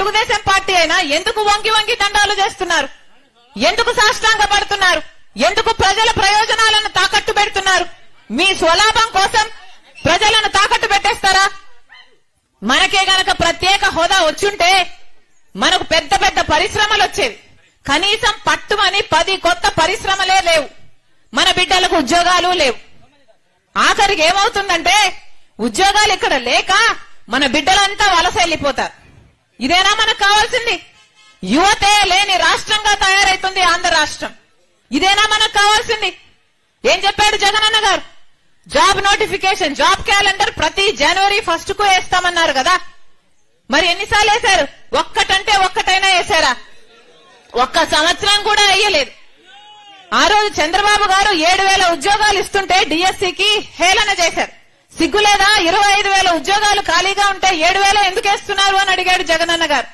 Telugu Desam party అయినా ఎందుకు వంగి వంగి దండాలు చేస్తున్నారు? ఎందుకు సాష్టాంగ పడుతున్నారు? ఎందుకు ప్రజల ప్రయోజనాలను తాకట్టు పెడుతున్నారు? మీ స్వలాభం కోసం ప్రజలను తాకట్టు పెట్టేస్తారా? మనకే గనక ప్రత్యేక హోదా వచ్చుంటే మనకు పెద్ద పెద్ద పరిశ్రమలు వచ్చేవి. కనీసం పట్టుమని 10 కొత్త పరిశ్రమలే లేవు. మన బిడ్డలకు ఉద్యోగాలు లేవు. ఆఖరికి ఏమవుతుందంటే ఉద్యోగాలు ఇక్కడ లేక మన బిడ్డలంతా వలస వెళ్ళిపోతారు. ఇదేనా మనకు కావాల్సింది? యువతే లేని రాష్ట్రంగా తయారైతుంది ఆంధ్ర రాష్ట్రం. ఇదేనా మనకు కావాల్సింది? ఏం చెప్పాడు జగనన్న గారు? జాబ్ నోటిఫికేషన్, జాబ్ క్యాలెండర్ ప్రతి జనవరి 1 కు వేస్తామన్నారు కదా. మరి ఎన్నిసార్లు వేశారు? ఒక్కటంటే ఒక్కటైనా వేశారా? ఒక్క సంవత్సరం కూడా వేయలేదు. ఆ రోజు చంద్రబాబు గారు 7,000 ఉద్యోగాలు ఇస్తుంటే డిఎస్సికి హేళన చేశారు. సిగ్గులేదా? 25,000 ఉద్యోగాలు ఖాళీగా ఉంటే 7,000 ఎందుకు వేస్తున్నారు అని అడిగాడు జగనన్న గారు.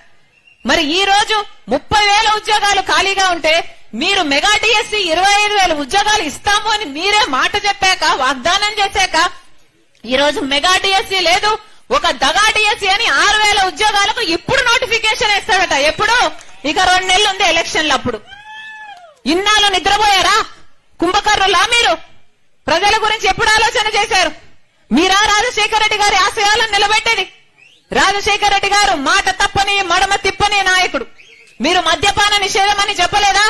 మరి ఈ రోజు 30,000 ఉద్యోగాలు ఖాళీగా ఉంటే మీరు మెగా డిఎస్సి 25,000 ఉద్యోగాలు ఇస్తాము అని మీరే మాట చెప్పాక, వాగ్దానం చేశాక ఈ రోజు మెగా డిఎస్సి లేదు, ఒక దగా డిఎస్సి అని 6,000 ఉద్యోగాలకు ఇప్పుడు నోటిఫికేషన్ వేస్తాడట. ఎప్పుడు? ఇక 2 నెలలు ఉంది ఎలక్షన్లు. అప్పుడు ఇన్నాళ్ళు నిద్రపోయారా? కుంభకర్ణులా మీరు? ప్రజల గురించి ఎప్పుడు ఆలోచన చేశారు? మీరా రాజశేఖర రెడ్డి గారి ఆశయాలను నిలబెట్టేది? రాజశేఖర రెడ్డి గారు మాట తప్పని మడమ తిప్పని నాయకుడు. మీరు మద్యపాన నిషేధం అని చెప్పలేదా?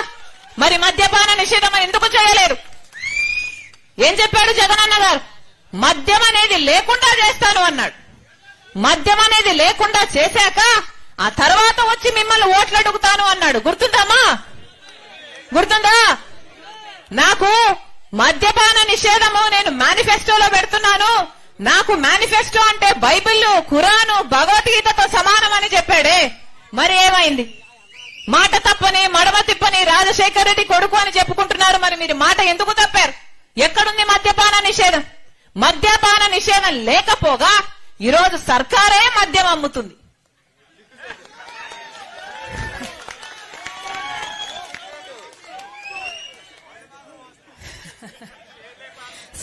మరి మద్యపాన నిషేధం అని ఎందుకు చేయలేదు? ఏం చెప్పాడు జగనన్న గారు? మద్యం అనేది లేకుండా చేస్తాను అన్నాడు. మద్యం అనేది లేకుండా చేశాక ఆ తర్వాత వచ్చి మిమ్మల్ని ఓట్లు అడుగుతాను అన్నాడు. గుర్తుందమ్మా? గుర్తుందా? నాకు మద్యపాన నిషేధము నేను మేనిఫెస్టోలో పెడుతున్నాను, నాకు మేనిఫెస్టో అంటే బైబిల్, ఖురాను, భగవద్గీతతో సమానం అని చెప్పాడే. మరి ఏమైంది? మాట తప్పని మడమ తిప్పని రాజశేఖర రెడ్డి కొడుకు అని చెప్పుకుంటున్నారు. మరి మీరు మాట ఎందుకు తప్పారు? ఎక్కడుంది మద్యపాన నిషేధం? మద్యపాన నిషేధం లేకపోగా ఈరోజు సర్కారే మద్యం అమ్ముతుంది.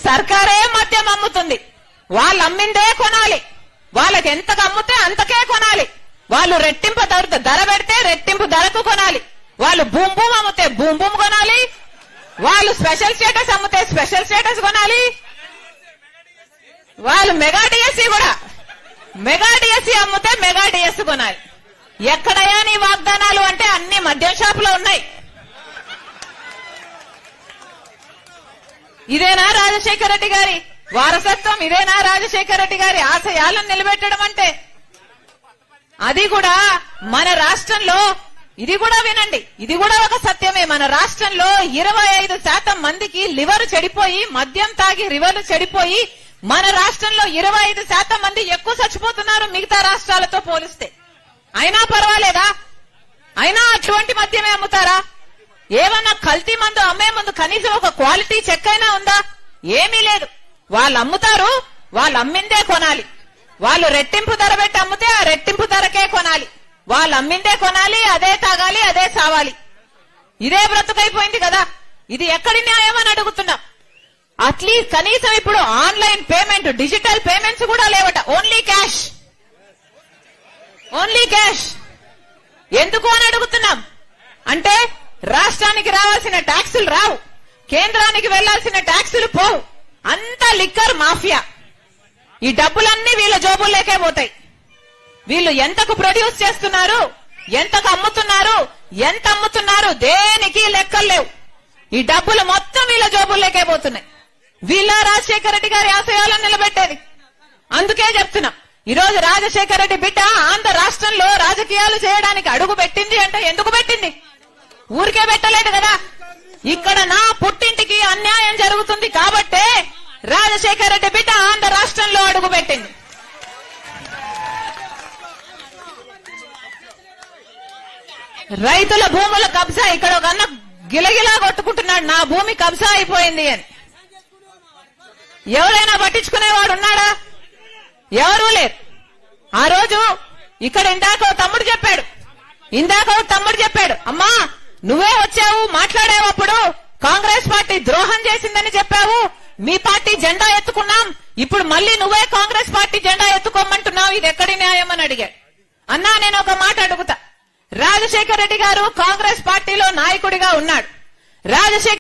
సర్కారే మద్యం అమ్ముతుంది. వాళ్ళు అమ్మిందే కొనాలి. వాళ్ళకి ఎంతకు అమ్ముతే అంతకే కొనాలి. వాళ్ళు రెట్టింపు ధర పెడితే రెట్టింపు ధరకు కొనాలి. వాళ్ళు బూమ్ బూమ్ అమ్మితే బూమ్ బూమ్ కొనాలి. వాళ్ళు స్పెషల్ స్టేటస్ అమ్మితే స్పెషల్ స్టేటస్ కొనాలి. వాళ్ళు మెగా డిఎస్సి కూడా, మెగా డిఎస్సి అమ్మితే మెగా డిఎస్సి కొనాలి. ఎక్కడయ్యా నీ వాగ్దానాలు అంటే అన్ని మద్యం షాపులో ఉన్నాయి. ఇదేనా రాజశేఖర రెడ్డి గారి వారసత్వం? ఇదేనా రాజశేఖర రెడ్డి గారి ఆశయాలను నిలబెట్టడం అంటే? అది కూడా మన రాష్ట్రంలో, ఇది కూడా వినండి, ఇది కూడా ఒక సత్యమే. మన రాష్ట్రంలో 25% మందికి లివర్ చెడిపోయి, మద్యం తాగి లివర్ చెడిపోయి మన రాష్ట్రంలో 25% మంది ఎక్కువ చచ్చిపోతున్నారు మిగతా రాష్ట్రాలతో పోలిస్తే. అయినా పర్వాలేదా? అయినా అటువంటి మద్యమే అమ్ముతారా? ఏమన్నా కల్తీ మందు అమ్మే ముందు కనీసం ఒక క్వాలిటీ చెక్ అయినా ఉందా? ఏమీ లేదు. వాళ్ళు అమ్ముతారు, వాళ్ళు అమ్మిందే కొనాలి. వాళ్ళు రెట్టింపు ధర పెట్టి అమ్మితే ఆ రెట్టింపు ధరకే కొనాలి. వాళ్ళు అమ్మిందే కొనాలి, అదే తాగాలి, అదే సావాలి. ఇదే బ్రతుకైపోయింది కదా. ఇది ఎక్కడి న్యాయం అని అడుగుతున్నాం. అట్లీస్ట్ కనీసం ఇప్పుడు ఆన్లైన్ పేమెంట్, డిజిటల్ పేమెంట్స్ కూడా లేవట. Only cash, only cash. ఎందుకు అని అడుగుతున్నాం. అంటే రాష్ట్రానికి రావాల్సిన ట్యాక్సులు రావు, కేంద్రానికి వెళ్లాల్సిన ట్యాక్సులు పోవు. అంతా లిక్కర్ మాఫియా. ఈ డబ్బులన్నీ వీళ్ళ జోబుల్లోకే పోతాయి. వీళ్ళు ఎంతకు ప్రొడ్యూస్ చేస్తున్నారు, ఎంతకు అమ్ముతున్నారు, ఎంత అమ్ముతున్నారు, దేనికి లెక్కలు లేవు. ఈ డబ్బులు మొత్తం వీళ్ళ జోబుల్లోకే పోతున్నాయి. వీళ్ళ రాజశేఖర రెడ్డి గారి ఆశయాలను నిలబెట్టేది. అందుకే చెప్తున్నాం, ఈ రోజు రాజశేఖర రెడ్డి బిడ్డ ఆంధ్ర రాష్ట్రంలో రాజకీయాలు చేయడానికి అడుగు పెట్టింది అంటే ఎందుకు పెట్టింది? ఊరికే పెట్టలేదు కదా. ఇక్కడ నా పుట్టింటికి అన్యాయం జరుగుతుంది కాబట్టే రాజశేఖర రెడ్డి బిడ్డ ఆంధ్ర రాష్ట్రంలో అడుగు పెట్టింది. రైతుల భూముల కబ్జా, ఇక్కడ ఒక అన్న గిలగిలా కొట్టుకుంటున్నాడు, నా భూమి కబ్జా అయిపోయింది అని. ఎవరైనా పట్టించుకునేవాడు ఉన్నాడా? ఎవరూ లేరు. ఆ రోజు ఇక్కడ ఇందాక తమ్ముడు చెప్పాడు, అమ్మా నువ్వే వచ్చావు మాట్లాడావు, అప్పుడు కాంగ్రెస్ పార్టీ ద్రోహం చేసిందని చెప్పావు, మీ పార్టీ జెండా ఎత్తుకున్నాం, ఇప్పుడు మళ్ళీ నువ్వే కాంగ్రెస్ పార్టీ జెండా ఎత్తుకోమంటున్నావు, ఇది ఎక్కడి న్యాయం అని అడిగాడు. అన్నా నేను ఒక మాట అడుగుతా, రాజశేఖర రెడ్డి గారు కాంగ్రెస్ పార్టీలో నాయకుడిగా ఉన్నాడు. రాజశేఖర